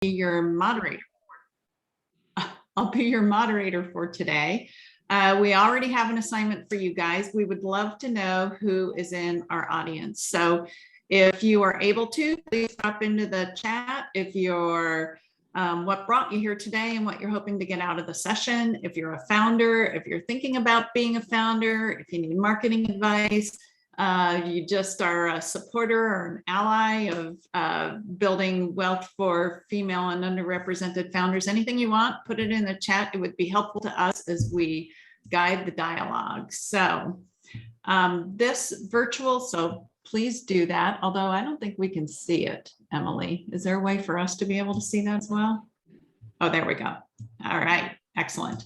be your moderator. I'll be your moderator for today. We already have an assignment for you guys. We would love to know who is in our audience. So if you are able to, please drop into the chat if you're what brought you here today and what you're hoping to get out of the session. If you're a founder, if you're thinking about being a founder, if you need marketing advice, you just are a supporter or an ally of building wealth for female and underrepresented founders, anything you want, put it in the chat. It would be helpful to us as we guide the dialogue. So this virtual, so please do that. Although I don't think we can see it, Emily. Is there a way for us to be able to see that as well? Oh, there we go. All right, excellent.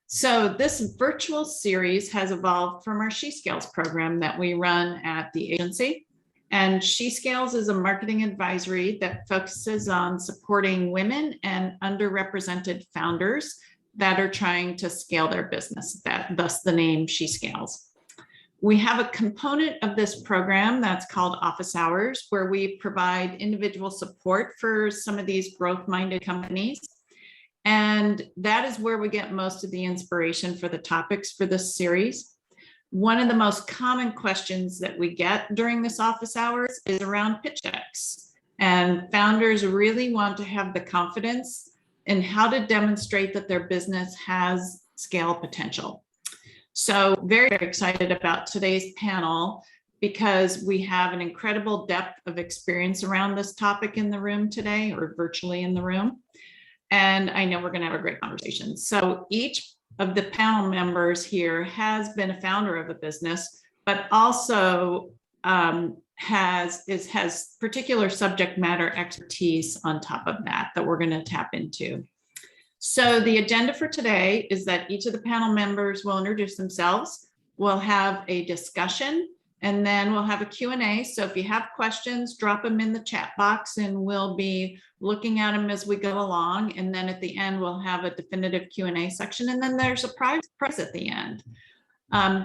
So this virtual series has evolved from our She Scales program that we run at the agency. And She Scales is a marketing advisory that focuses on supporting women and underrepresented founders that are trying to scale their business, thus the name She Scales. We have a component of this program that's called office hours, where we provide individual support for some of these growth-minded companies. And that is where we get most of the inspiration for the topics for this series. One of the most common questions that we get during this office hours is around pitch decks. And founders really want to have the confidence in how to demonstrate that their business has scale potential. So very, very excited about today's panel because we have an incredible depth of experience around this topic in the room today, or virtually in the room. And I know we're going to have a great conversation. So each of the panel members here has been a founder of a business, but also has particular subject matter expertise on top of that we're going to tap into. So the agenda for today is that each of the panel members will introduce themselves. We'll have a discussion, and then we'll have a Q&A. So if you have questions, drop them in the chat box and we'll be looking at them as we go along. And then at the end, we'll have a definitive Q&A section. And then there's a prize at the end.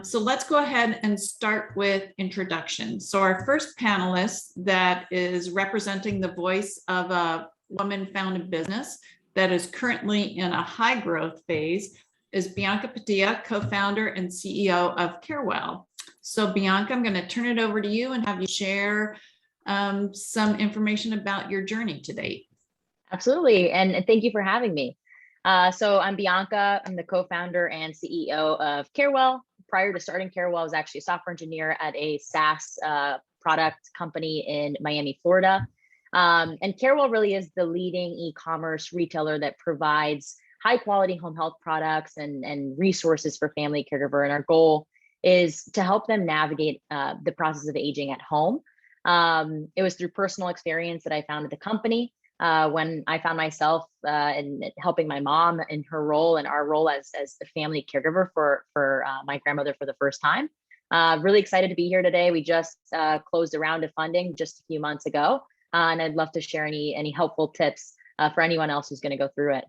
So let's go ahead and start with introductions. So our first panelist that is representing the voice of a woman-founded business that is currently in a high growth phase is Bianca Padilla, co-founder and CEO of Carewell. So Bianca, I'm going to turn it over to you and have you share some information about your journey to date. Absolutely, and thank you for having me. So I'm Bianca. I'm the co-founder and CEO of Carewell. Prior to starting Carewell, I was actually a software engineer at a SaaS product company in Miami, Florida. And Carewell really is the leading e-commerce retailer that provides high quality home health products and resources for family caregiver. And our goal is to help them navigate the process of aging at home. It was through personal experience that I founded the company when I found myself in helping my mom in her role and our role as the family caregiver for my grandmother for the first time. Really excited to be here today. We just closed a round of funding just a few months ago. And I'd love to share any helpful tips for anyone else who's going to go through it.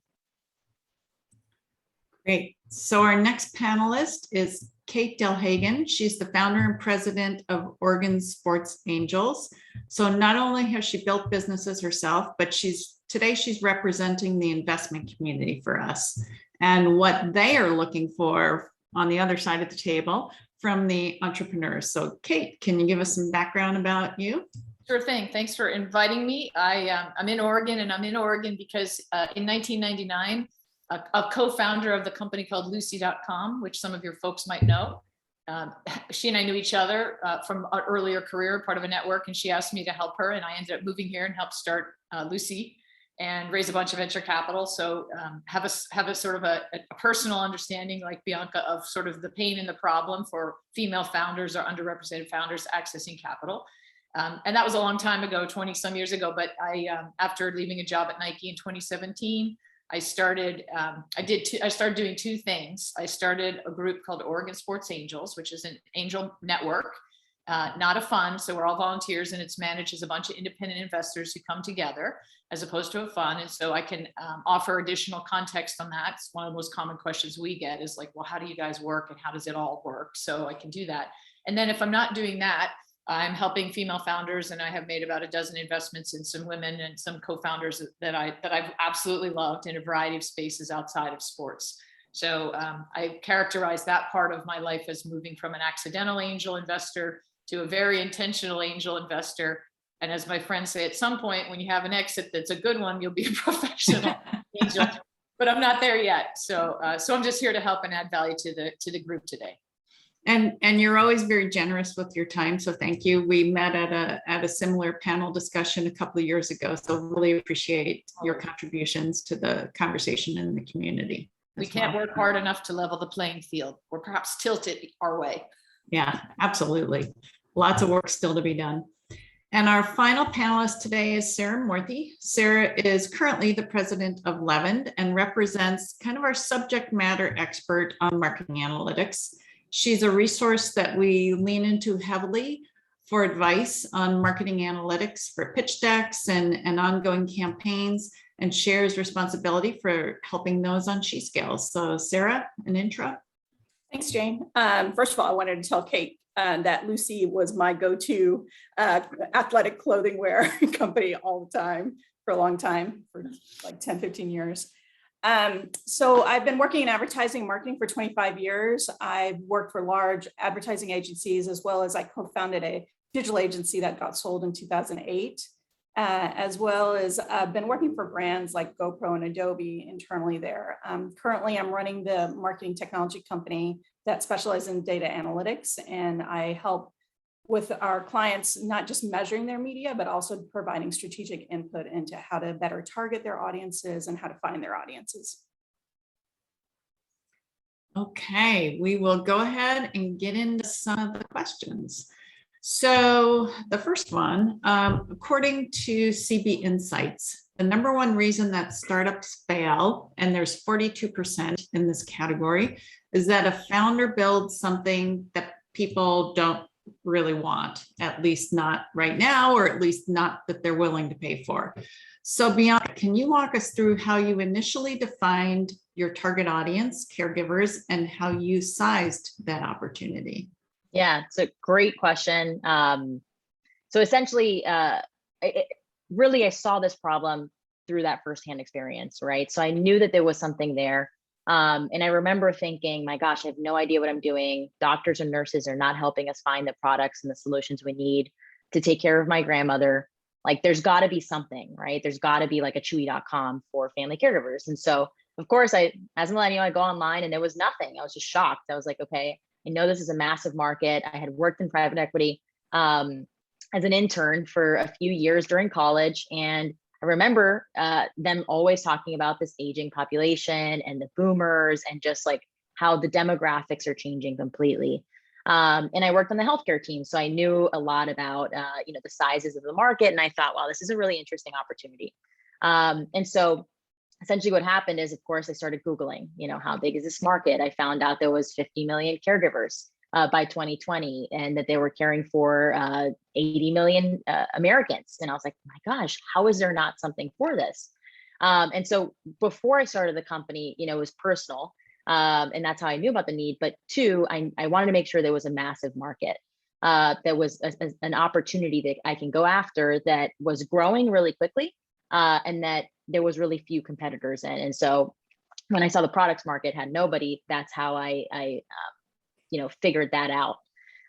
Great. So our next panelist is Kate Delhagen. She's the founder and president of Oregon Sports Angels. So not only has she built businesses herself, but today she's representing the investment community for us and what they are looking for on the other side of the table from the entrepreneurs. So Kate, can you give us some background about you? Sure thing. Thanks for inviting me. I'm in Oregon, and I'm in Oregon because in 1999, a co-founder of the company called Lucy.com, which some of your folks might know, she and I knew each other from an earlier career, part of a network, and she asked me to help her, and I ended up moving here and helped start Lucy and raise a bunch of venture capital. So have a sort of a personal understanding, like Bianca, of sort of the pain and the problem for female founders or underrepresented founders accessing capital. And that was a long time ago, 20 some years ago. But after leaving a job at Nike in 2017, I started doing two things. I started a group called Oregon Sports Angels, which is an angel network, not a fund. So we're all volunteers, and it's managed as a bunch of independent investors who come together as opposed to a fund. And so I can offer additional context on that. It's one of the most common questions we get is like, well, how do you guys work and how does it all work? So I can do that. And then if I'm not doing that, I'm helping female founders, and I have made about a dozen investments in some women and some co-founders that I've absolutely loved in a variety of spaces outside of sports. So I characterize that part of my life as moving from an accidental angel investor to a very intentional angel investor. And as my friends say, at some point when you have an exit that's a good one, you'll be a professional angel. But I'm not there yet. So I'm just here to help and add value to the group today. And you're always very generous with your time. So thank you. We met at a similar panel discussion a couple of years ago. So really appreciate your contributions to the conversation in the community. We can't work hard enough to level the playing field, or perhaps tilt it our way. Yeah, absolutely. Lots of work still to be done. And our final panelist today is Sarah Morthy. Sarah is currently the president of Levend and represents kind of our subject matter expert on marketing analytics. She's a resource that we lean into heavily for advice on marketing analytics for pitch decks and ongoing campaigns, and shares responsibility for helping those on She Scales. So Sarah, an intro. Thanks, Jane. First of all, I wanted to tell Kate that Lucy was my go-to athletic clothing wear company all the time for a long time, for like 10, 15 years. So I've been working in advertising and marketing for 25 years. I've worked for large advertising agencies, as well as I co-founded a digital agency that got sold in 2008, as well as I've been working for brands like GoPro and Adobe internally there. Currently, I'm running the marketing technology company that specializes in data analytics, and I help with our clients, not just measuring their media, but also providing strategic input into how to better target their audiences and how to find their audiences. Okay, we will go ahead and get into some of the questions. So the first one, according to CB Insights, the number one reason that startups fail, and there's 42% in this category, is that a founder builds something that people don't really want, at least not right now, or at least not that they're willing to pay for. So Bianca, can you walk us through how you initially defined your target audience, caregivers, and how you sized that opportunity? Yeah, it's a great question. So essentially, really, I saw this problem through that firsthand experience, right? So I knew that there was something there. And I remember thinking, my gosh, I have no idea what I'm doing. Doctors and nurses are not helping us find the products and the solutions we need to take care of my grandmother. Like, there's got to be something, right? There's got to be like a chewy.com for family caregivers. And so, of course, as a millennial, I go online and there was nothing. I was just shocked. I was like, okay, I know this is a massive market. I had worked in private equity as an intern for a few years during college. And I remember them always talking about this aging population and the boomers and just like how the demographics are changing completely. And I worked on the healthcare team, so I knew a lot about the sizes of the market. And I thought, wow, this is a really interesting opportunity. And so essentially what happened is, of course, I started Googling, how big is this market? I found out there was 50 million caregivers by 2020, and that they were caring for 80 million Americans. And I was like, my gosh, how is there not something for this? And so before I started the company, it was personal. And that's how I knew about the need. But two, I wanted to make sure there was a massive market. That was an opportunity that I can go after that was growing really quickly, and that there was really few competitors in. And so when I saw the products market had nobody, that's how I figured that out.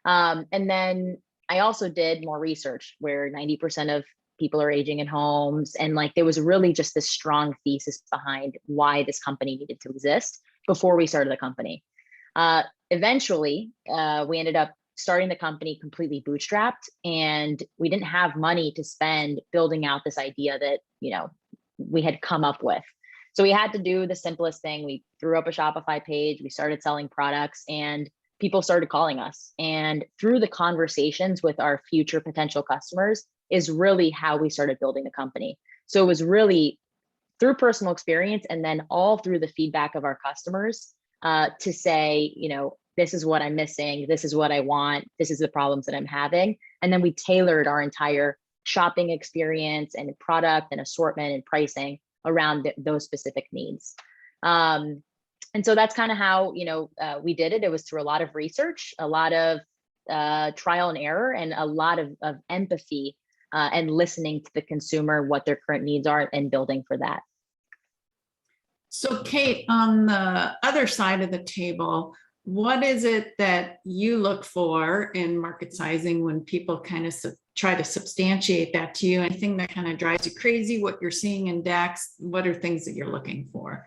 And then I also did more research where 90% of people are aging in homes. And like, there was really just this strong thesis behind why this company needed to exist before we started the company. Eventually, we ended up starting the company completely bootstrapped, and we didn't have money to spend building out this idea that, we had come up with. So we had to do the simplest thing. We threw up a Shopify page, we started selling products, and people started calling us. And through the conversations with our future potential customers is really how we started building the company. So it was really through personal experience, and then all through the feedback of our customers to say, this is what I'm missing, this is what I want, this is the problems that I'm having. And then we tailored our entire shopping experience and product and assortment and pricing around those specific needs. And so that's kind of how, we did it. It was through a lot of research, a lot of trial and error and a lot of empathy and listening to the consumer, what their current needs are, and building for that. So Kate, on the other side of the table, what is it that you look for in market sizing when people kind of try to substantiate that to you? Anything that kind of drives you crazy, what you're seeing in DAX? What are things that you're looking for?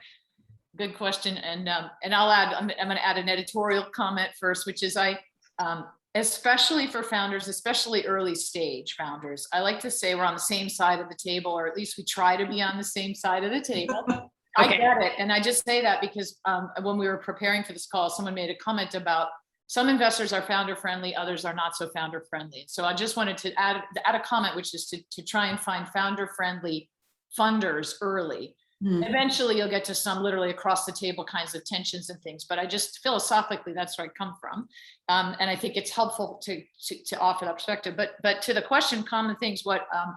Good question. And I'll add, I'm going to add an editorial comment first, which is especially for founders, especially early stage founders, I like to say we're on the same side of the table, or at least we try to be on the same side of the table. Okay. I get it. And I just say that because when we were preparing for this call, someone made a comment about some investors are founder friendly, others are not so founder friendly. So I just wanted to add a comment, which is to try and find founder friendly funders early. Eventually you'll get to some literally across the table kinds of tensions and things, but I just philosophically, that's where I come from. And I think it's helpful to offer that perspective, but to the question, common things,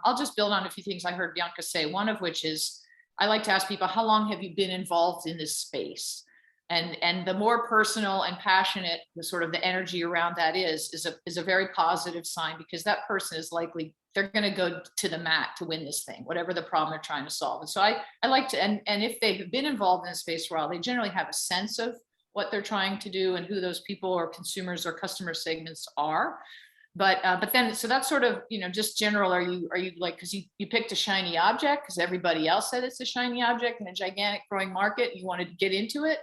I'll just build on a few things I heard Bianca say, one of which is, I like to ask people, how long have you been involved in this space? And the more personal and passionate the sort of the energy around that is a very positive sign, because that person is likely, they're going to go to the mat to win this thing, whatever the problem they're trying to solve. And so I like to, and if they've been involved in a space for a while, they generally have a sense of what they're trying to do and who those people or consumers or customer segments are. But then, so that's sort of, just general, are you like, because you picked a shiny object because everybody else said it's a shiny object in a gigantic growing market, you wanted to get into it?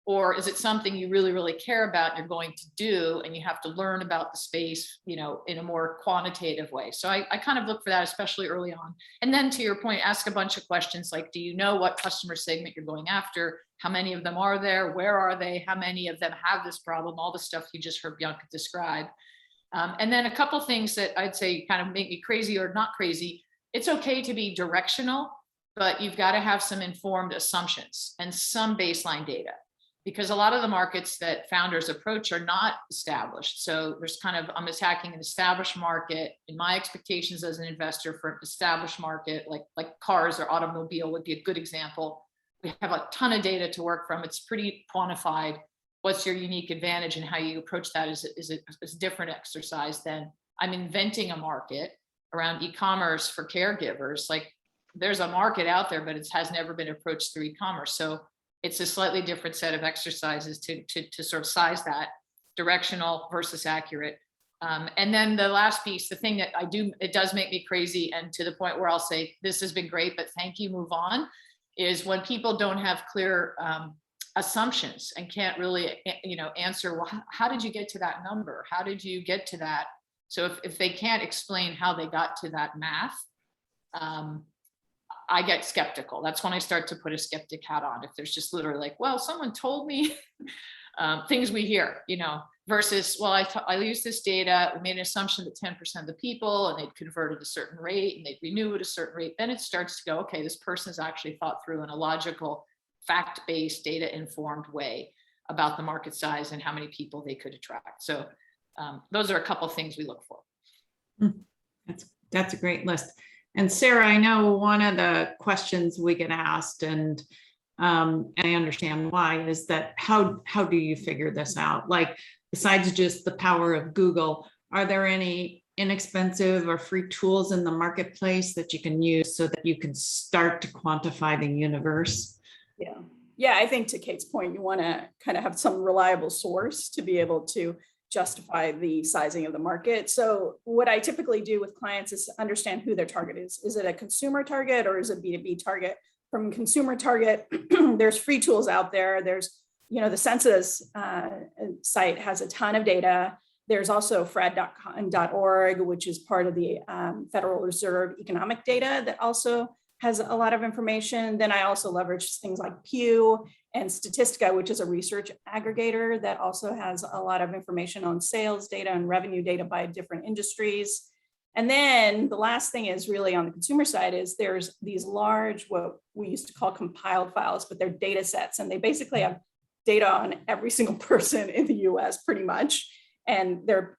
Or is it something you really, really care about and you're going to do, and you have to learn about the space, in a more quantitative way? So I kind of look for that, especially early on. And then to your point, ask a bunch of questions like, do you know what customer segment you're going after? How many of them are there? Where are they? How many of them have this problem? All the stuff you just heard Bianca describe. And then a couple things that I'd say kind of make me crazy or not crazy. It's okay to be directional, but you've got to have some informed assumptions and some baseline data, because a lot of the markets that founders approach are not established. So there's I'm attacking an established market. In my expectations as an investor for an established market, like cars or automobile would be a good example. We have a ton of data to work from. It's pretty quantified. What's your unique advantage, and how you approach that is a different exercise than I'm inventing a market around e-commerce for caregivers. Like, there's a market out there, but it has never been approached through e-commerce. So it's a slightly different set of exercises to sort of size that, directional versus accurate. And then the last piece, the thing that it does make me crazy, and to the point where I'll say, this has been great, but thank you, move on, is when people don't have clear assumptions and can't really, answer, well, how did you get to that number? How did you get to that? So if they can't explain how they got to that math, I get skeptical. That's when I start to put a skeptic hat on. If there's just literally like, well, someone told me, things we hear, versus, well, I used this data, we made an assumption that 10% of the people, and they'd convert at a certain rate and they'd renew at a certain rate. Then it starts to go, okay, this person's actually thought through in a logical, fact-based, data-informed way about the market size and how many people they could attract. So those are a couple of things we look for. That's a great list. And Sarah, I know one of the questions we get asked, and I understand why, is that how do you figure this out? Like, besides just the power of Google, are there any inexpensive or free tools in the marketplace that you can use so that you can start to quantify the universe? Yeah. I think to Kate's point, you want to kind of have some reliable source to be able to justify the sizing of the market. So what I typically do with clients is understand who their target is. Is it a consumer target or is it a B2B target? From consumer target, there's free tools out there. There's, the census site has a ton of data. There's also fred.org, which is part of the Federal Reserve economic data that also has a lot of information. Then I also leverage things like Pew and Statistica, which is a research aggregator that also has a lot of information on sales data and revenue data by different industries. And then the last thing is really on the consumer side is there's these large, what we used to call compiled files, but they're data sets. And they basically have data on every single person in the US pretty much. And they're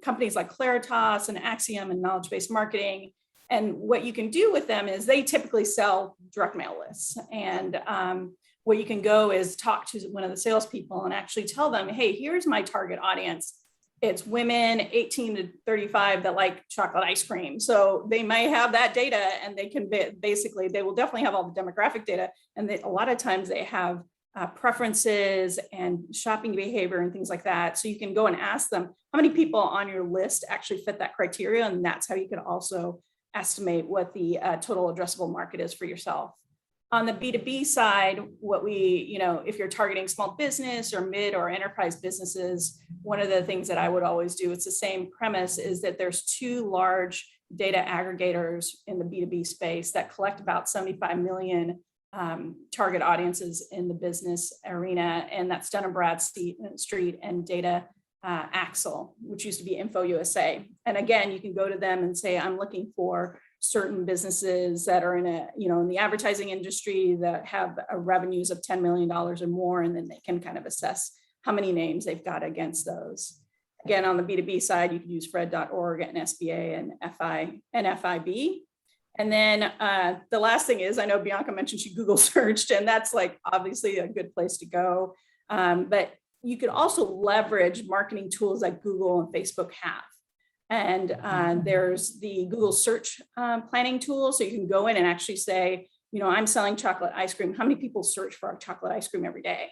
companies like Claritas and Axiom and knowledge-based marketing. And what you can do with them is they typically sell direct mail lists. And what you can go is talk to one of the salespeople and actually tell them, hey, here's my target audience. it's women 18 to 35 that like chocolate ice cream. So they might have that data, and they can basically, they will definitely have all the demographic data. And a lot of times they have preferences and shopping behavior and things like that. So you can go and ask them how many people on your list actually fit that criteria. And that's how you can also estimate what the total addressable market is for yourself. On the B2B side, what we, if you're targeting small business or mid or enterprise businesses, one of the things that I would always do, it's the same premise, is that there's two large data aggregators in the B2B space that collect about 75 million target audiences in the business arena. And that's Dun & Bradstreet and Data Axle, which used to be Info USA. And again, you can go to them and say, I'm looking for certain businesses that are in in the advertising industry that have revenues of $10 million or more, and then they can kind of assess how many names they've got against those. Again, on the B2B side, you can use Fred.org and SBA and FIB. And then the last thing is, I know Bianca mentioned she Google searched, and that's like obviously a good place to go. But you could also leverage marketing tools like Google and Facebook have. And there's the Google search planning tool. So you can go in and actually say, I'm selling chocolate ice cream. How many people search for our chocolate ice cream every day?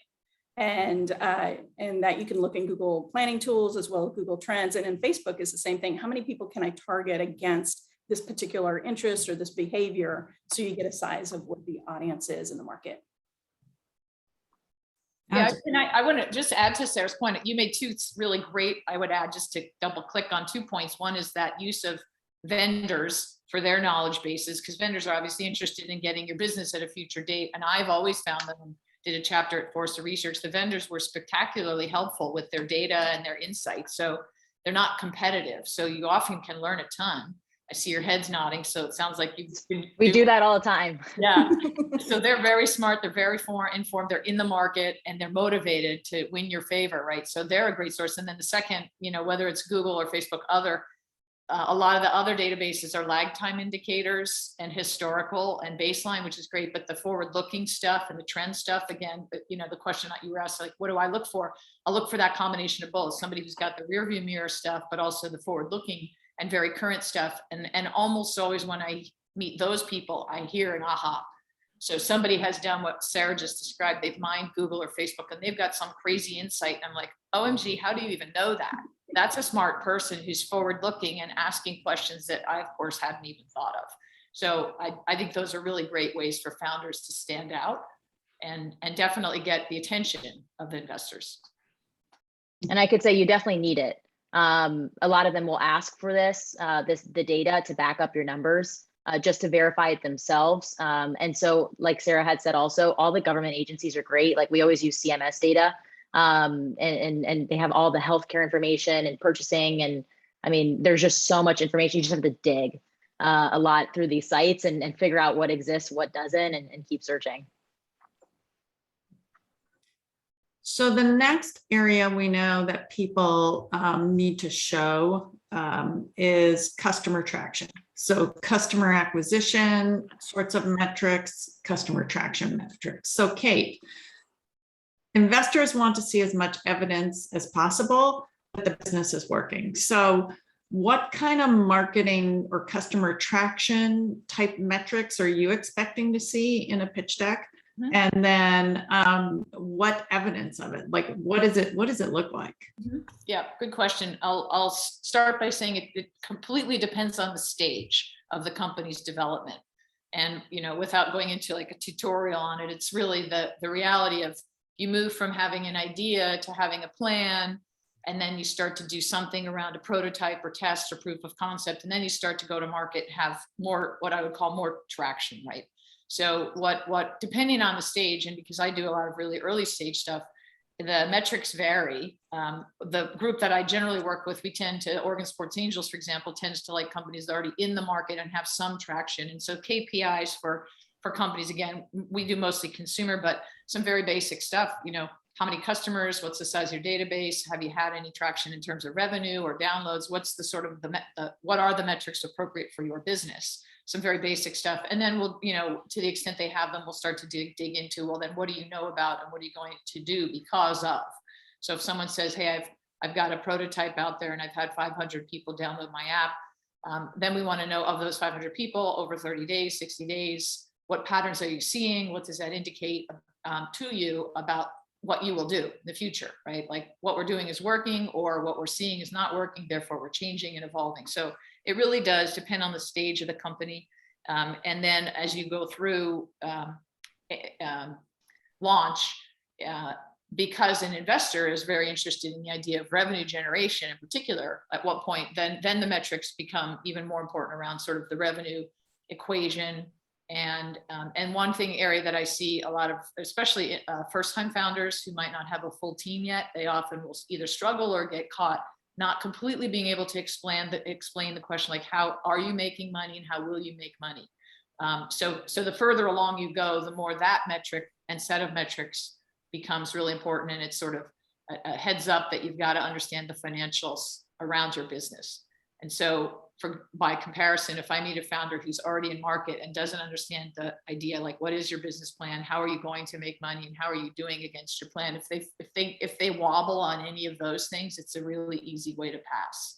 And that you can look in Google planning tools as well as Google Trends. And in Facebook is the same thing. How many people can I target against this particular interest or this behavior? So you get a size of what the audience is in the market. Yeah, and I want to just add to Sarah's point. You made two really great, I would add, just to double click on 2 points. One is that use of vendors for their knowledge bases, because vendors are obviously interested in getting your business at a future date. And I've always found them, and did a chapter at Forrester Research, the vendors were spectacularly helpful with their data and their insights. So they're not competitive. So you often can learn a ton. I see your heads nodding, so it sounds like you've been. We do that all the time. Yeah. So they're very smart. They're very informed. They're in the market and they're motivated to win your favor, right? So they're a great source. And then the second, whether it's Google or Facebook, a lot of the other databases are lag time indicators and historical and baseline, which is great. But the forward-looking stuff and the trend stuff, again, the question that you were asked, like, what do I look for? I'll look for that combination of both. Somebody who's got the rear view mirror stuff, but also the forward-looking and very current stuff. And almost always when I meet those people, I hear an aha. So somebody has done what Sarah just described. They've mined Google or Facebook and they've got some crazy insight. I'm like, OMG, how do you even know that? That's a smart person who's forward looking and asking questions that I, of course, hadn't even thought of. So I think those are really great ways for founders to stand out and definitely get the attention of investors. And I could say you definitely need it. A lot of them will ask for the data to back up your numbers, just to verify it themselves. And so, like Sarah had said, also, all the government agencies are great. Like we always use CMS data, and they have all the healthcare information and purchasing. And I mean, there's just so much information. You just have to dig a lot through these sites and figure out what exists, what doesn't, and keep searching. So the next area we know that people need to show is customer traction. So customer acquisition, sorts of metrics, customer traction metrics. So Kate, investors want to see as much evidence as possible that the business is working. So what kind of marketing or customer traction type metrics are you expecting to see in a pitch deck? And then what evidence of it? Like, what does it look like? Yeah, good question. I'll start by saying it completely depends on the stage of the company's development. And, without going into like a tutorial on it, it's really the reality of you move from having an idea to having a plan, and then you start to do something around a prototype or test or proof of concept. And then you start to go to market and have more, what I would call more traction, right? So what depending on the stage, and because I do a lot of really early stage stuff, the metrics vary. The group that I generally work with, Oregon Sports Angels, for example, tends to like companies that are already in the market and have some traction. And so KPIs for companies, again, we do mostly consumer, but some very basic stuff, how many customers, what's the size of your database? Have you had any traction in terms of revenue or downloads? What's the sort of what are the metrics appropriate for your business? Some very basic stuff. And then we'll, to the extent they have them, we'll start to dig into, well, then what do you know about and what are you going to do because of? So if someone says, hey, I've got a prototype out there and I've had 500 people download my app. Then we want to know, of those 500 people over 30 days, 60 days, what patterns are you seeing? What does that indicate to you about what you will do in the future, right? Like what we're doing is working, or what we're seeing is not working, therefore we're changing and evolving. So it really does depend on the stage of the company. And then as you go through launch, because an investor is very interested in the idea of revenue generation in particular, at what point then the metrics become even more important around sort of the revenue equation. And one area that I see a lot of, especially first-time founders who might not have a full team yet, they often will either struggle or get caught not completely being able to explain the question, like, how are you making money and how will you make money? So the further along you go, the more that metric and set of metrics becomes really important. And it's sort of a heads up that you've got to understand the financials around your business. And so by comparison, if I meet a founder who's already in market and doesn't understand the idea, like, what is your business plan? How are you going to make money? And how are you doing against your plan? If they wobble on any of those things, it's a really easy way to pass.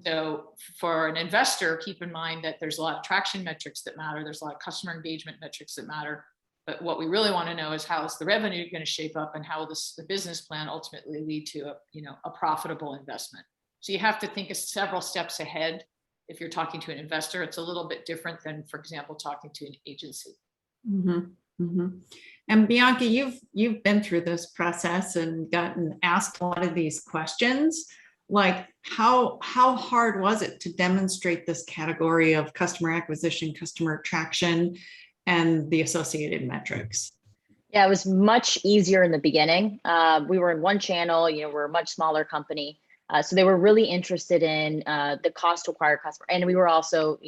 So for an investor, keep in mind that there's a lot of traction metrics that matter. There's a lot of customer engagement metrics that matter. But what we really want to know is, how is the revenue going to shape up, and how will the business plan ultimately lead to a profitable investment? So you have to think of several steps ahead. If you're talking to an investor, it's a little bit different than, for example, talking to an agency. Mm-hmm. Mm-hmm. And Bianca, you've been through this process and gotten asked a lot of these questions. Like, how hard was it to demonstrate this category of customer acquisition, customer attraction, and the associated metrics? Yeah, it was much easier in the beginning. We were in one channel, we're a much smaller company. So they were really interested in the cost to acquire customer. And we were also,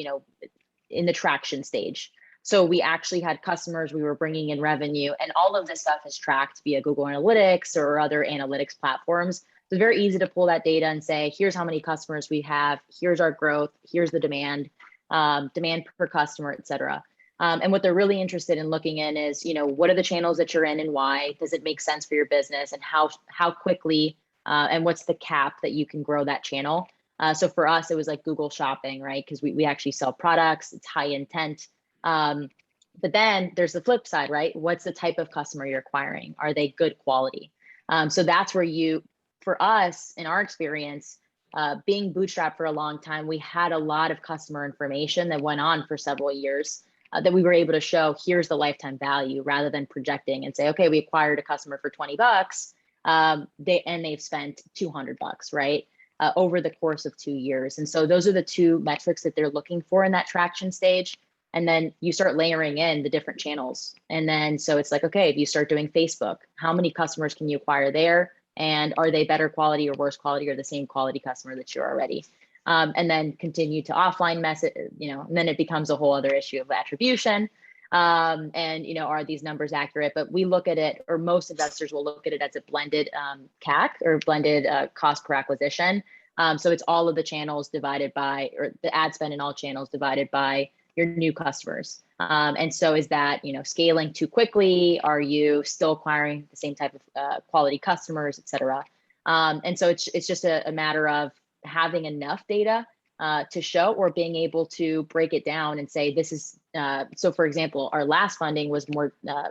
in the traction stage. So we actually had customers, we were bringing in revenue, and all of this stuff is tracked via Google Analytics or other analytics platforms. So it's very easy to pull that data and say, here's how many customers we have, here's our growth, here's the demand per customer, et cetera. And what they're really interested in looking in is, what are the channels that you're in and why? Does it make sense for your business, and how quickly, and what's the cap that you can grow that channel? So for us, it was like Google Shopping, right? Because we actually sell products, it's high intent. But then there's the flip side, right? What's the type of customer you're acquiring? Are they good quality? So that's where for us, in our experience, being bootstrapped for a long time, we had a lot of customer information that went on for several years that we were able to show, here's the lifetime value, rather than projecting and say, okay, we acquired a customer for $20, they've spent $200, right? Over the course of 2 years. And so those are the two metrics that they're looking for in that traction stage. And then you start layering in the different channels. And then, so it's like, okay, if you start doing Facebook, how many customers can you acquire there? And are they better quality or worse quality, or the same quality customer that you're already? And then continue to offline message, and then it becomes a whole other issue of attribution. And, are these numbers accurate? But we look at it, or most investors will look at it as a blended CAC, or blended cost per acquisition. So it's all of the channels divided by, or the ad spend in all channels divided by your new customers. And so is that, scaling too quickly? Are you still acquiring the same type of quality customers, et cetera? And so it's just a matter of having enough data to show, or being able to break it down and say, this is, so for example, our last funding was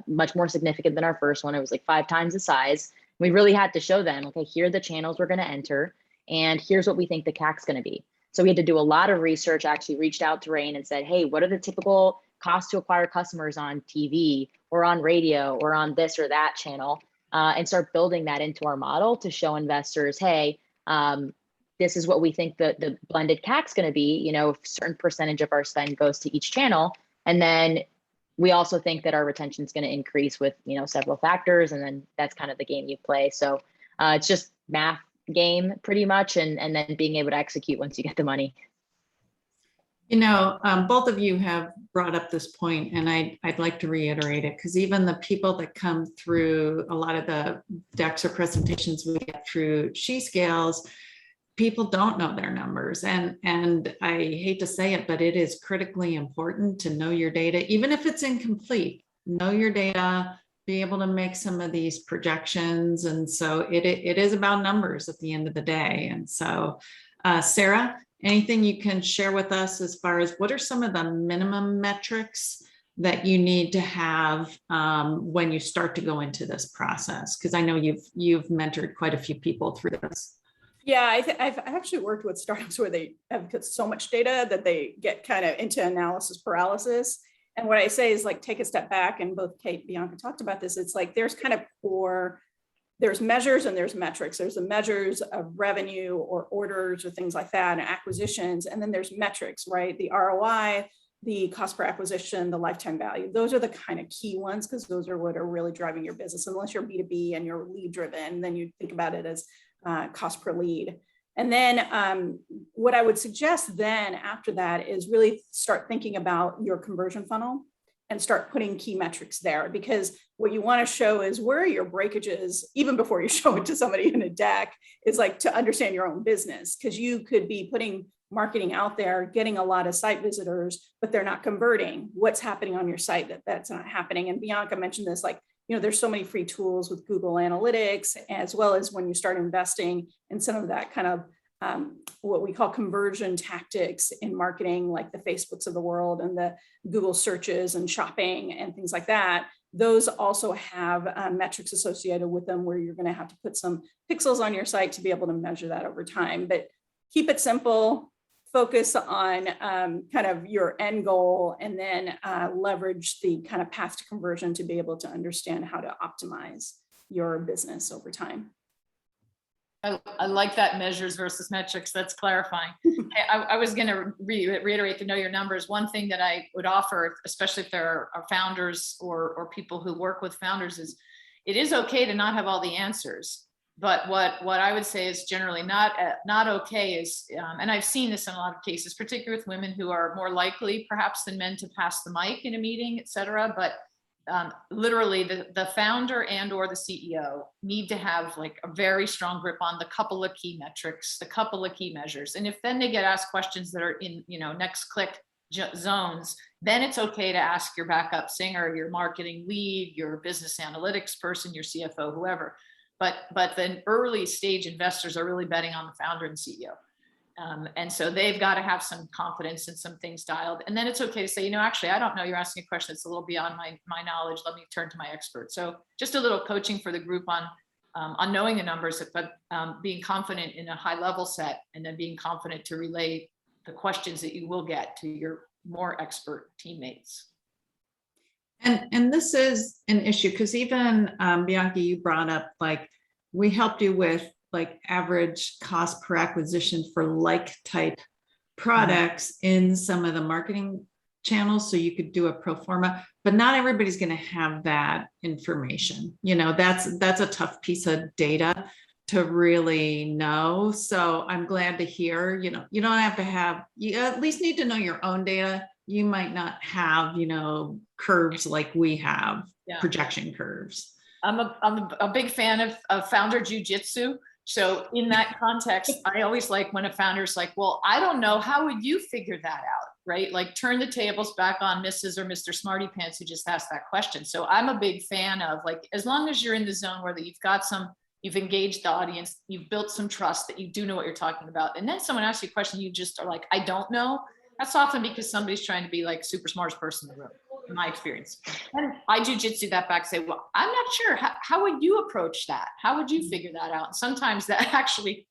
much more significant than our first one. It was like 5 times the size. We really had to show them, okay, here are the channels we're going to enter, and here's what we think the CAC's going to be. So we had to do a lot of research, actually reached out to Rain and said, hey, what are the typical costs to acquire customers on TV or on radio or on this or that channel, and start building that into our model to show investors, hey, this is what we think the blended CAC's going to be, a certain percentage of our spend goes to each channel. And then we also think that our retention is going to increase with, several factors. And then that's kind of the game you play. So it's just math game pretty much, and then being able to execute once you get the money. Both of you have brought up this point, and I'd like to reiterate it, because even the people that come through a lot of the decks or presentations we get through SheScales, people don't know their numbers. And I hate to say it, but it is critically important to know your data, even if it's incomplete. Know your data, be able to make some of these projections. And so it is about numbers at the end of the day. And so, Sarah, anything you can share with us as far as what are some of the minimum metrics that you need to have when you start to go into this process? Because I know you've mentored quite a few people through this. Yeah, I've actually worked with startups where they have got so much data that they get kind of into analysis paralysis. And what I say is like, take a step back, and both Kate and Bianca talked about this. It's like, there's kind of there's measures and there's metrics. There's the measures of revenue or orders or things like that, and acquisitions. And then there's metrics, right? The ROI, the cost per acquisition, the lifetime value. Those are the kind of key ones, because those are what are really driving your business. Unless you're B2B and you're lead driven, then you think about it as cost per lead. And then what I would suggest then after that is really start thinking about your conversion funnel and start putting key metrics there, because what you want to show is where are your breakages, even before you show it to somebody in a deck, is like to understand your own business, because you could be putting marketing out there, getting a lot of site visitors, but they're not converting. What's happening on your site that's not happening? And Bianca mentioned this, like, there's so many free tools with Google Analytics, as well as when you start investing in some of that kind of what we call conversion tactics in marketing, like the Facebooks of the world and the Google searches and shopping and things like that. Those also have metrics associated with them where you're going to have to put some pixels on your site to be able to measure that over time. But keep it simple. Focus on kind of your end goal, and then leverage the kind of path to conversion to be able to understand how to optimize your business over time. I like that, measures versus metrics. That's clarifying. I was going to reiterate the know your numbers. One thing that I would offer, especially if there are founders or people who work with founders, is it is okay to not have all the answers. But what I would say is generally not okay is, and I've seen this in a lot of cases, particularly with women who are more likely perhaps than men to pass the mic in a meeting, et cetera. But literally the founder and or the CEO need to have like a very strong grip on the couple of key metrics, the couple of key measures. And if then they get asked questions that are in, next click zones, then it's okay to ask your backup singer, your marketing lead, your business analytics person, your CFO, whoever. But the early stage investors are really betting on the founder and CEO. And so they've got to have some confidence and some things dialed. And then it's okay to say, actually, I don't know, you're asking a question that's a little beyond my knowledge. Let me turn to my expert. So just a little coaching for the group on knowing the numbers, but being confident in a high level set, and then being confident to relay the questions that you will get to your more expert teammates. And this is an issue because even Bianca, you brought up, like, we helped you with like average cost per acquisition for like type products in some of the marketing channels. So you could do a pro forma, but not everybody's going to have that information. That's a tough piece of data to really know. So I'm glad to hear, you don't have to have, you at least need to know your own data. You might not have, curves like we have, projection curves. I'm a big fan of founder jujitsu. So in that context, I always like when a founder's like, well, I don't know, how would you figure that out? Right? Like, turn the tables back on Mrs. or Mr. Smarty Pants who just asked that question. So I'm a big fan of, like, as long as you're in the zone where you've engaged the audience, you've built some trust that you do know what you're talking about. And then someone asks you a question, you just are like, I don't know. That's often because somebody's trying to be like super smartest person in the room, in my experience. And I jujitsu that back, say, well, I'm not sure. How would you approach that? How would you figure that out? And sometimes that actually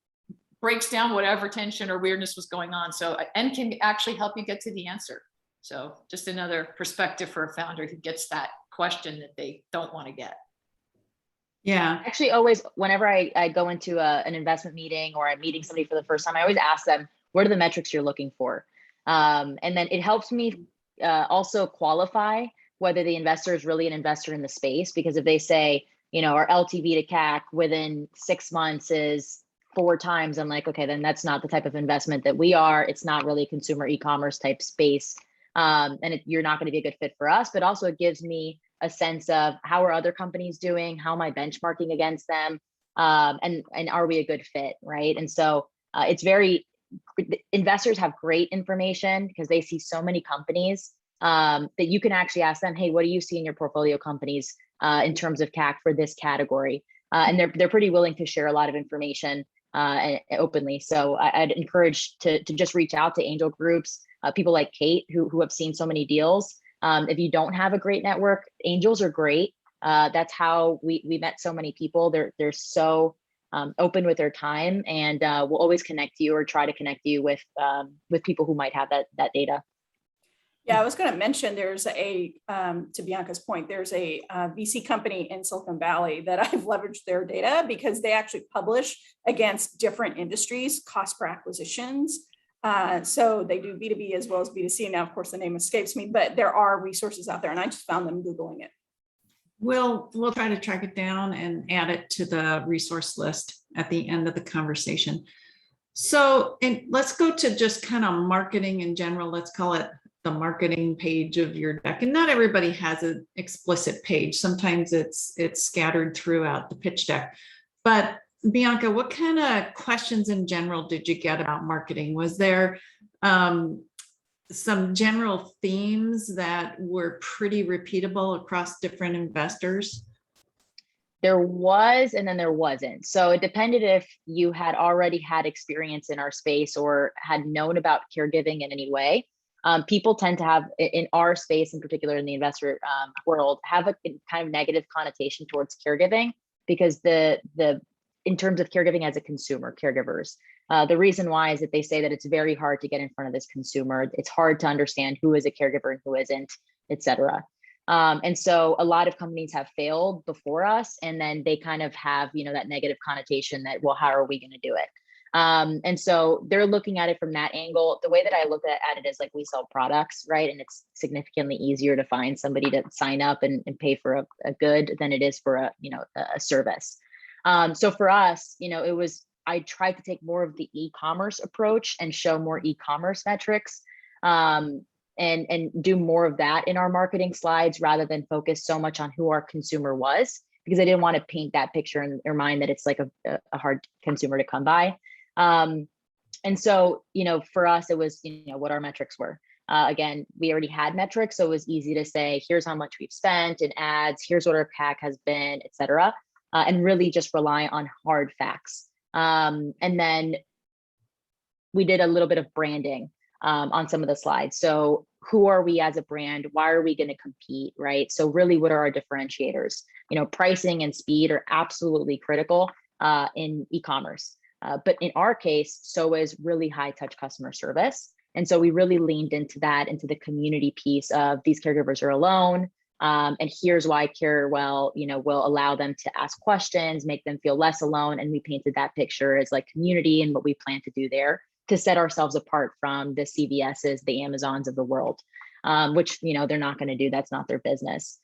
breaks down whatever tension or weirdness was going on. So, and can actually help you get to the answer. So just another perspective for a founder who gets that question that they don't want to get. Yeah. Actually, always, whenever I go into an investment meeting or I'm meeting somebody for the first time, I always ask them, what are the metrics you're looking for? And then it helps me also qualify whether the investor is really an investor in the space, because if they say, our LTV to CAC within 6 months is 4 times, I'm like, okay, then that's not the type of investment that we are. It's not really a consumer e-commerce type space. And you're not going to be a good fit for us, but also it gives me a sense of how are other companies doing? How am I benchmarking against them? And are we a good fit, right? And so investors have great information because they see so many companies that you can actually ask them, hey, what do you see in your portfolio companies in terms of CAC for this category? And they're pretty willing to share a lot of information openly. So I'd encourage to just reach out to angel groups, people like Kate who have seen so many deals. If you don't have a great network, angels are great. That's how we met so many people. They're so open with their time, and we'll always connect you or try to connect you with people who might have that data. Yeah, I was going to mention there's to Bianca's point, there's a VC company in Silicon Valley that I've leveraged their data because they actually publish against different industries, cost per acquisitions. So they do B2B as well as B2C. Now, of course, the name escapes me, but there are resources out there, and I just found them Googling it. We'll try to track it down and add it to the resource list at the end of the conversation. So, and let's go to just kind of marketing in general. Let's call it the marketing page of your deck. And not everybody has an explicit page. Sometimes it's scattered throughout the pitch deck. But Bianca, what kind of questions in general did you get about marketing? Was there some general themes that were pretty repeatable across different investors? There was, and then there wasn't. So it depended if you had already had experience in our space or had known about caregiving in any way. People tend to have, in our space in particular, in the investor world, have a kind of negative connotation towards caregiving because in terms of caregiving as a consumer, caregivers, the reason why is that they say that it's very hard to get in front of this consumer. It's hard to understand who is a caregiver and who isn't, et cetera. And so a lot of companies have failed before us, and then they kind of have, that negative connotation that, well, how are we going to do it? And so they're looking at it from that angle. The way that I look at it is like we sell products, right? And it's significantly easier to find somebody to sign up and pay for a good than it is for a service. So for us, I tried to take more of the e-commerce approach and show more e-commerce metrics. And do more of that in our marketing slides rather than focus so much on who our consumer was, because I didn't want to paint that picture in your mind that it's like a hard consumer to come by. And so, for us, it was, what our metrics were. Again, we already had metrics, so it was easy to say, here's how much we've spent in ads, here's what our CAC has been, et cetera, and really just rely on hard facts. And then we did a little bit of branding on some of the slides. So who are we as a brand? Why are we going to compete, right? So really, what are our differentiators? Pricing and speed are absolutely critical in e-commerce. But in our case, so is really high touch customer service. And so we really leaned into that, into the community piece of these caregivers are alone. And here's why CareWell, will allow them to ask questions, make them feel less alone. And we painted that picture as like community and what we plan to do there to set ourselves apart from the CVSs, the Amazons of the world, which, they're not going to do. That's not their business.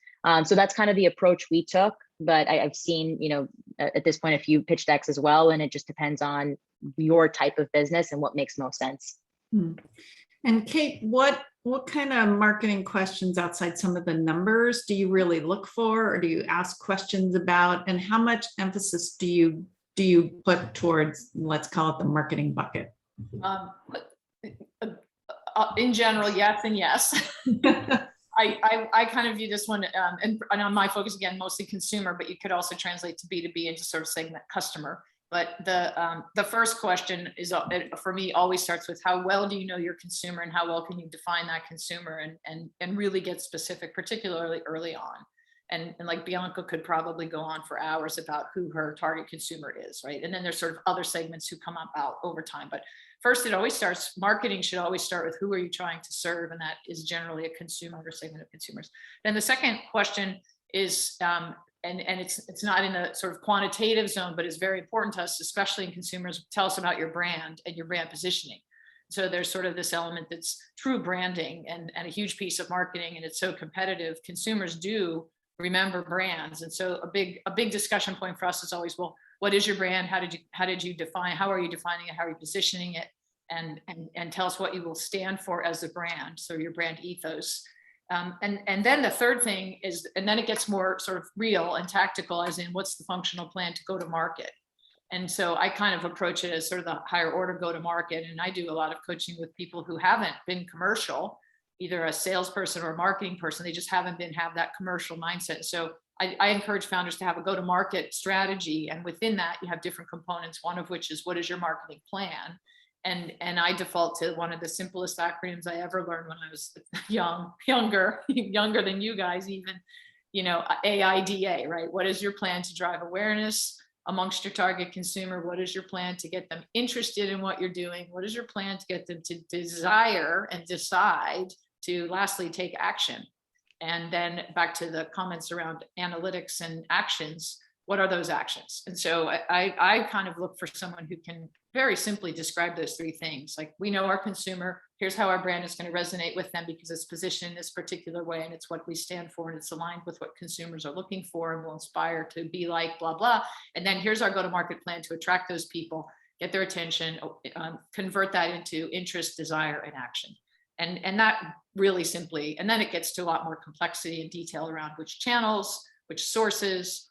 So that's kind of the approach we took. But I've seen, at this point, a few pitch decks as well. And it just depends on your type of business and what makes most sense. And Kate, what kind of marketing questions outside some of the numbers do you really look for, or do you ask questions about, and how much emphasis do you put towards, let's call it the marketing bucket? In general, yes and yes. I kind of view this one, and on my focus again, mostly consumer, but you could also translate to B2B and just sort of saying that customer. But the first question is, for me, always starts with how well do you know your consumer and how well can you define that consumer and really get specific, particularly early on. And like Bianca could probably go on for hours about who her target consumer is, right? And then there's sort of other segments who come up out over time. But first, marketing should always start with who are you trying to serve? And that is generally a consumer or segment of consumers. Then the second question is, and it's not in a sort of quantitative zone, but it's very important to us, especially in consumers, tell us about your brand and your brand positioning. So there's sort of this element that's true branding and a huge piece of marketing, and it's so competitive. Consumers do remember brands. And so a big discussion point for us is always, well, what is your brand? How did you define, how are you defining it? How are you positioning it? And tell us what you will stand for as a brand. So your brand ethos. And then the third thing is, and then it gets more sort of real and tactical, as in what's the functional plan to go to market? And so I kind of approach it as sort of the higher order go to market. And I do a lot of coaching with people who haven't been commercial, either a salesperson or a marketing person. They just haven't have that commercial mindset. So I encourage founders to have a go-to-market strategy. And within that, you have different components, one of which is, what is your marketing plan? And I default to one of the simplest acronyms I ever learned when I was younger than you guys even, AIDA, right? What is your plan to drive awareness amongst your target consumer? What is your plan to get them interested in what you're doing? What is your plan to get them to desire and decide to lastly take action? And then back to the comments around analytics and actions, what are those actions? And so I kind of look for someone who can very simply describe those three things. Like, we know our consumer, here's how our brand is going to resonate with them because it's positioned in this particular way and it's what we stand for and it's aligned with what consumers are looking for and will inspire to be like, blah, blah. And then here's our go-to-market plan to attract those people, get their attention, convert that into interest, desire, and action. And that really simply, and then it gets to a lot more complexity and detail around which channels, which sources,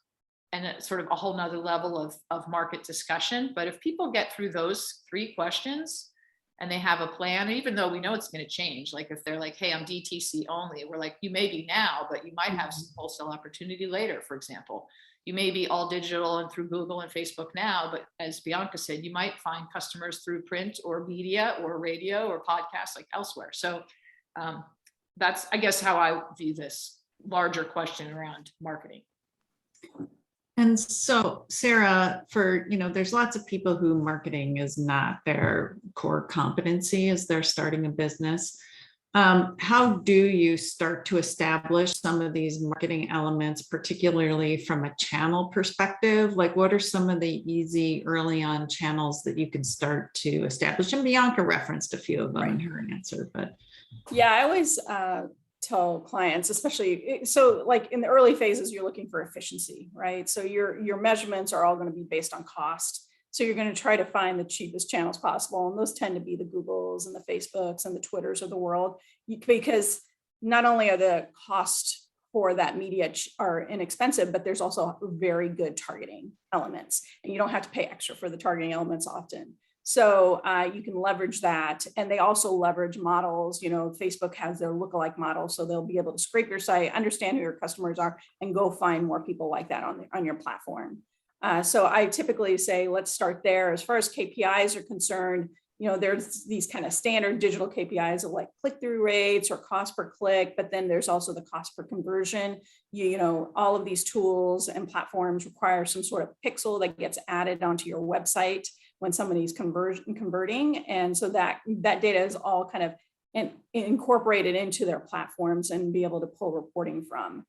and it's sort of a whole nother level of market discussion. But if people get through those three questions and they have a plan, even though we know it's going to change, like if they're like, hey, I'm DTC only, we're like, you may be now, but you might have some wholesale opportunity later, for example. You may be all digital and through Google and Facebook now, but as Bianca said, you might find customers through print or media or radio or podcasts like elsewhere. So that's, I guess, how I view this larger question around marketing. And so, Sarah, there's lots of people who marketing is not their core competency as they're starting a business. How do you start to establish some of these marketing elements, particularly from a channel perspective? Like, what are some of the easy early on channels that you can start to establish? And Bianca referenced a few of them in her answer, but. Yeah, I always tell clients, especially, so like in the early phases, you're looking for efficiency, right? So your measurements are all going to be based on cost. So you're going to try to find the cheapest channels possible. And those tend to be the Googles and the Facebooks and the Twitters of the world, because not only are the costs for that media are inexpensive, but there's also very good targeting elements. And you don't have to pay extra for the targeting elements often. So you can leverage that. And they also leverage models. Facebook has their lookalike model, so they'll be able to scrape your site, understand who your customers are, and go find more people like that on your platform. So I typically say, let's start there. As far as KPIs are concerned, there's these kind of standard digital KPIs of like click-through rates or cost per click, but then there's also the cost per conversion. All of these tools and platforms require some sort of pixel that gets added onto your website when somebody's converting. And so that data is all kind of incorporated into their platforms and be able to pull reporting from.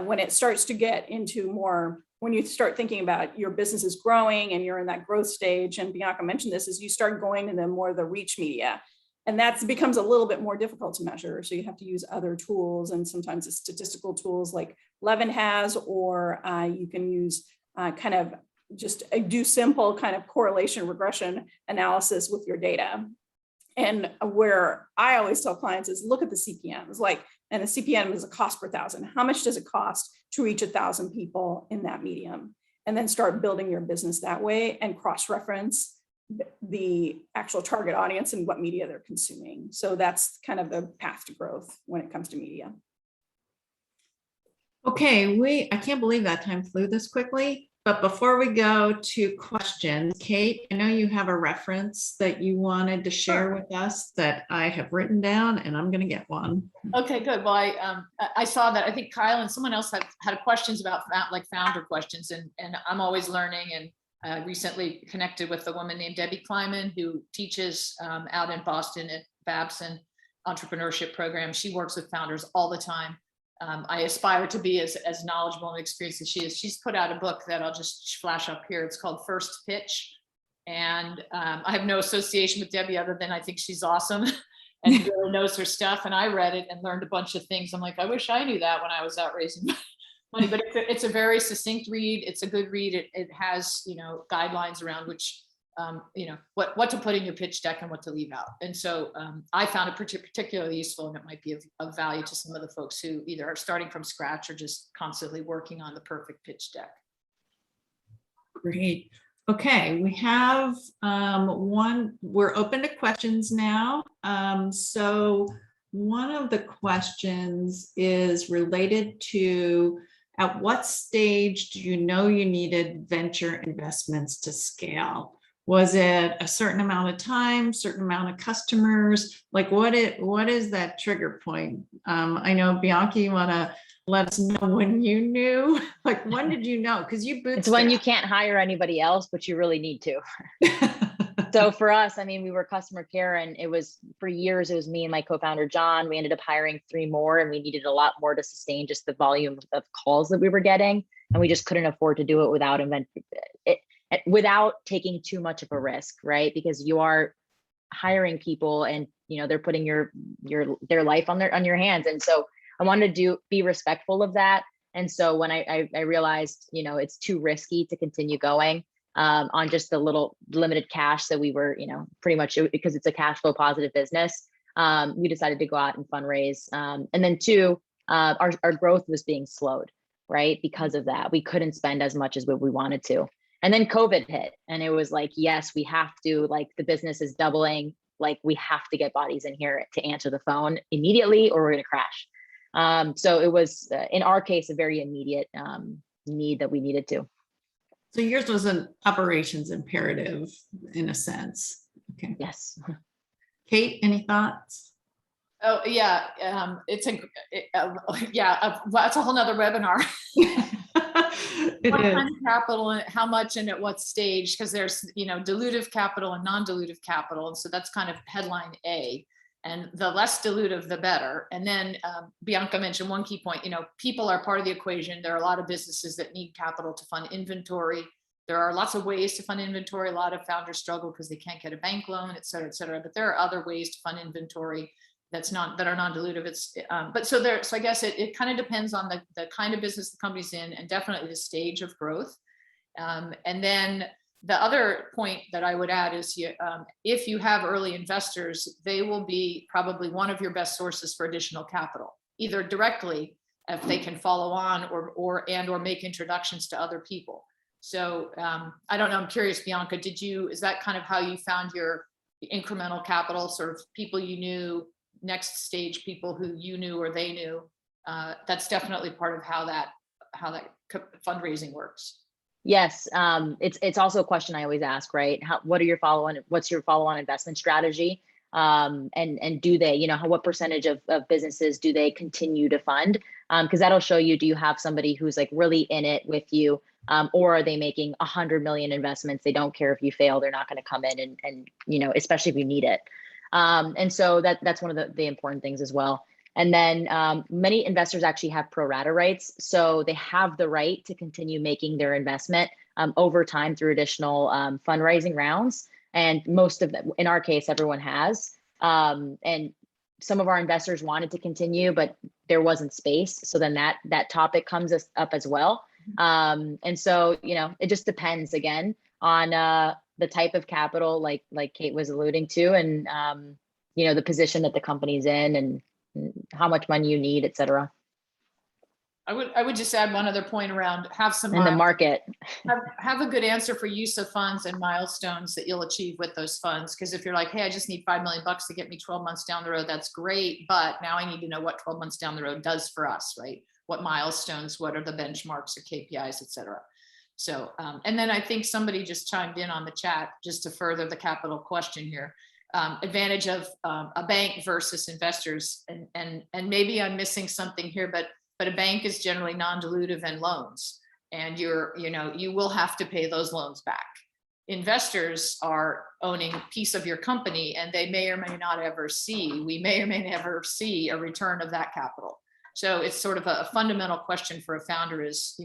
When it starts to get into more, when you start thinking about your business is growing and you're in that growth stage, and Bianca mentioned this, is you start going into more of the reach media. And that becomes a little bit more difficult to measure. So you have to use other tools, and sometimes it's statistical tools like Levin has, or you can use kind of just do simple kind of correlation regression analysis with your data. And where I always tell clients is look at the CPMs, and a CPM is a cost per thousand. How much does it cost to reach 1,000 people in that medium? And then start building your business that way and cross-reference the actual target audience and what media they're consuming. So that's kind of the path to growth when it comes to media. Okay, I can't believe that time flew this quickly. But before we go to questions, Kate, I know you have a reference that you wanted to share with us that I have written down, and I'm going to get one. Okay, good. Well, I saw that. I think Kyle and someone else had questions about like founder questions, and I'm always learning. And I recently connected with a woman named Debbie Kleiman, who teaches out in Boston at Babson Entrepreneurship Program. She works with founders all the time. I aspire to be as knowledgeable and experienced as she is. She's put out a book that I'll just flash up here. It's called First Pitch. And I have no association with Debbie other than I think she's awesome and really knows her stuff. And I read it and learned a bunch of things. I'm like, I wish I knew that when I was out raising money, but it's a very succinct read. It's a good read. It has, guidelines around which, what to put in your pitch deck and what to leave out. And so I found it particularly useful, and it might be of value to some of the folks who either are starting from scratch or just constantly working on the perfect pitch deck. Great. Okay, we have we're open to questions now. So one of the questions is related to, at what stage do you know you needed venture investments to scale? Was it a certain amount of time, certain amount of customers? Like what is that trigger point? I know Bianca, you want to let us know when you knew, like when did you know? Because you It's when you bootstrapped. can't hire anybody else, but you really need to. So for us, I mean, we were customer care, and it was for years, it was me and my co-founder, John. We ended up hiring 3 more, and we needed a lot more to sustain just the volume of calls that we were getting. And we just couldn't afford to do it without taking too much of a risk, right? Because you are hiring people, and they're putting their life on your hands. And so I wanted to be respectful of that. And so when I realized, it's too risky to continue going on just the little limited cash that we were, pretty much, because it's a cash flow positive business, we decided to go out and fundraise. And then 2, our growth was being slowed, right? Because of that, we couldn't spend as much as we wanted to. And then COVID hit, and it was like, yes, we have to, like, the business is doubling. Like, we have to get bodies in here to answer the phone immediately, or we're going to crash. So it was, in our case, a very immediate need that we needed to. So yours was an operations imperative in a sense. Okay. Yes. Kate, any thoughts? Oh, yeah. That's a whole nother webinar. What kind of capital and how much and at what stage? Because there's, dilutive capital and non-dilutive capital. And so that's kind of headline A. And the less dilutive, the better. And then Bianca mentioned one key point, people are part of the equation. There are a lot of businesses that need capital to fund inventory. There are lots of ways to fund inventory. A lot of founders struggle because they can't get a bank loan, et cetera, et cetera. But there are other ways to fund inventory that are non-dilutive. So I guess it kind of depends on the kind of business the company's in, and definitely the stage of growth. And then the other point that I would add is if you have early investors, they will be probably one of your best sources for additional capital, either directly if they can follow on or make introductions to other people. So I don't know, I'm curious, Bianca, is that kind of how you found your incremental capital, sort of people you knew, next stage people who you knew or they knew? That's definitely part of how that fundraising works. Yes, it's also a question I always ask, right? What's your follow-on investment strategy? And do they, what percentage of businesses do they continue to fund? Because that'll show you, do you have somebody who's like really in it with you, or are they making 100 million investments? They don't care if you fail, they're not going to come in and especially if you need it. And so that's one of the important things as well. And then many investors actually have pro rata rights. So they have the right to continue making their investment over time through additional fundraising rounds. And most of them, in our case, everyone has. And some of our investors wanted to continue, but there wasn't space. So then that topic comes up as well. And so, it just depends again on the type of capital, like Kate was alluding to, and the position that the company's in, and how much money you need, et cetera. I would just add one other point around in the market. Have a good answer for use of funds and milestones that you'll achieve with those funds. Because if you're like, hey, I just need $5 million to get me 12 months down the road, that's great. But now I need to know what 12 months down the road does for us, right? What milestones, what are the benchmarks or KPIs, et cetera. So, and then I think somebody just chimed in on the chat just to further the capital question here. Advantage of a bank versus investors, and maybe I'm missing something here, but a bank is generally non-dilutive and loans, and you will have to pay those loans back. Investors are owning a piece of your company, and we may or may never see a return of that capital. So it's sort of a fundamental question for a founder is,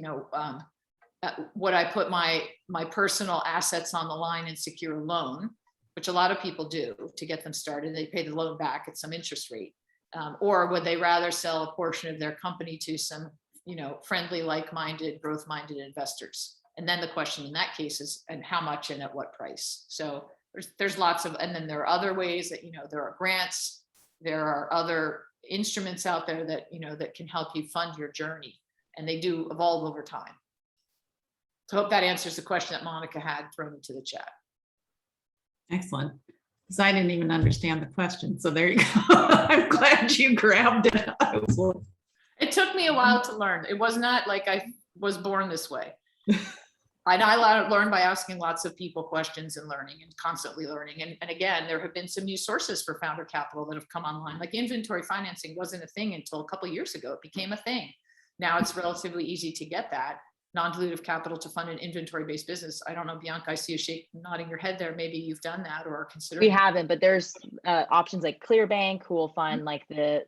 would I put my personal assets on the line and secure a loan, which a lot of people do to get them started. They pay the loan back at some interest rate. Or would they rather sell a portion of their company to some, friendly, like-minded, growth-minded investors? And then the question in that case is, and how much and at what price? So there's lots of, and then there are other ways that, there are grants, there are other instruments out there that, that can help you fund your journey, and they do evolve over time. So I hope that answers the question that Monica had thrown into the chat. Excellent. because I didn't even understand the question. So there you go. I'm glad you grabbed it. I was like, It took me a while to learn. It was not like I was born this way. I learned by asking lots of people questions and learning and constantly learning. And again, there have been some new sources for founder capital that have come online. Like inventory financing wasn't a thing until a couple of years ago. It became a thing. Now it's relatively easy to get that non-dilutive capital to fund an inventory-based business. I don't know, Bianca, I see you nodding your head there. Maybe you've done that or are considering. We haven't, but there's options like ClearBank who will fund like the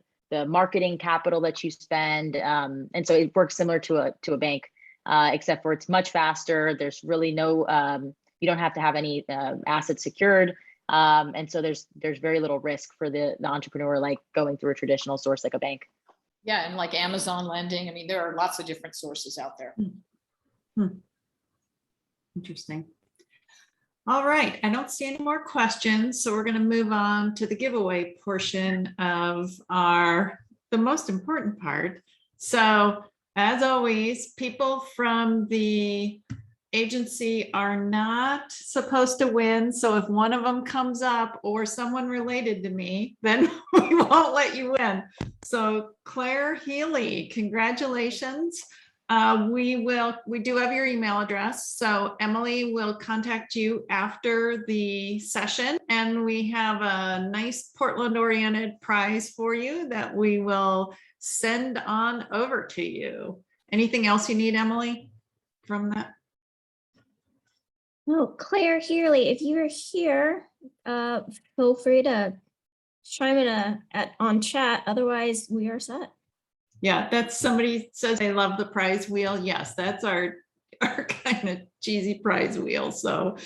marketing capital that you spend. And so it works similar to a bank, except for it's much faster. There's really no, you don't have to have any assets secured. And so there's very little risk for the entrepreneur, like going through a traditional source like a bank. Yeah, and like Amazon lending. I mean, there are lots of different sources out there. Interesting. All right, I don't see any more questions, so we're going to move on to the giveaway portion of the most important part. So as always, people from the agency are not supposed to win. So if one of them comes up or someone related to me, then we won't let you win. So Claire Healy, congratulations. We do have your email address. So Emily will contact you after the session, and we have a nice Portland oriented prize for you that we will send on over to you. Anything else you need, Emily, from that? Oh, Claire Healy, if you are here, feel free to chime in on chat. Otherwise, we are set. Yeah, that's somebody says they love the prize wheel. Yes, that's our kind of cheesy prize wheel. So,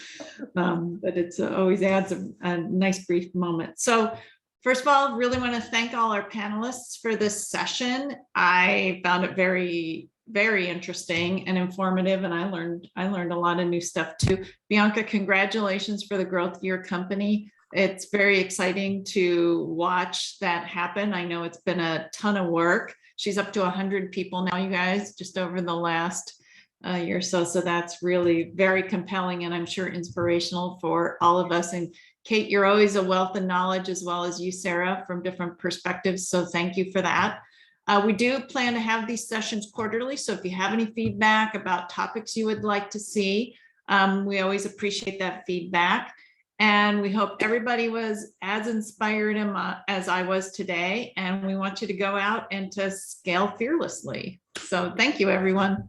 but it's always adds a nice brief moment. So first of all, really want to thank all our panelists for this session. I found it very, very interesting and informative, and I learned a lot of new stuff too. Bianca, congratulations for the growth of your company. It's very exciting to watch that happen. I know it's been a ton of work. She's up to 100 people now, you guys, just over the last year or so. So that's really very compelling, and I'm sure inspirational for all of us. And Kate, you're always a wealth of knowledge, as well as you, Sarah, from different perspectives. So thank you for that. We do plan to have these sessions quarterly. So if you have any feedback about topics you would like to see, we always appreciate that feedback. And we hope everybody was as inspired as I was today. And we want you to go out and to scale fearlessly. So thank you, everyone.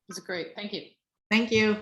This is great. Thank you. Thank you.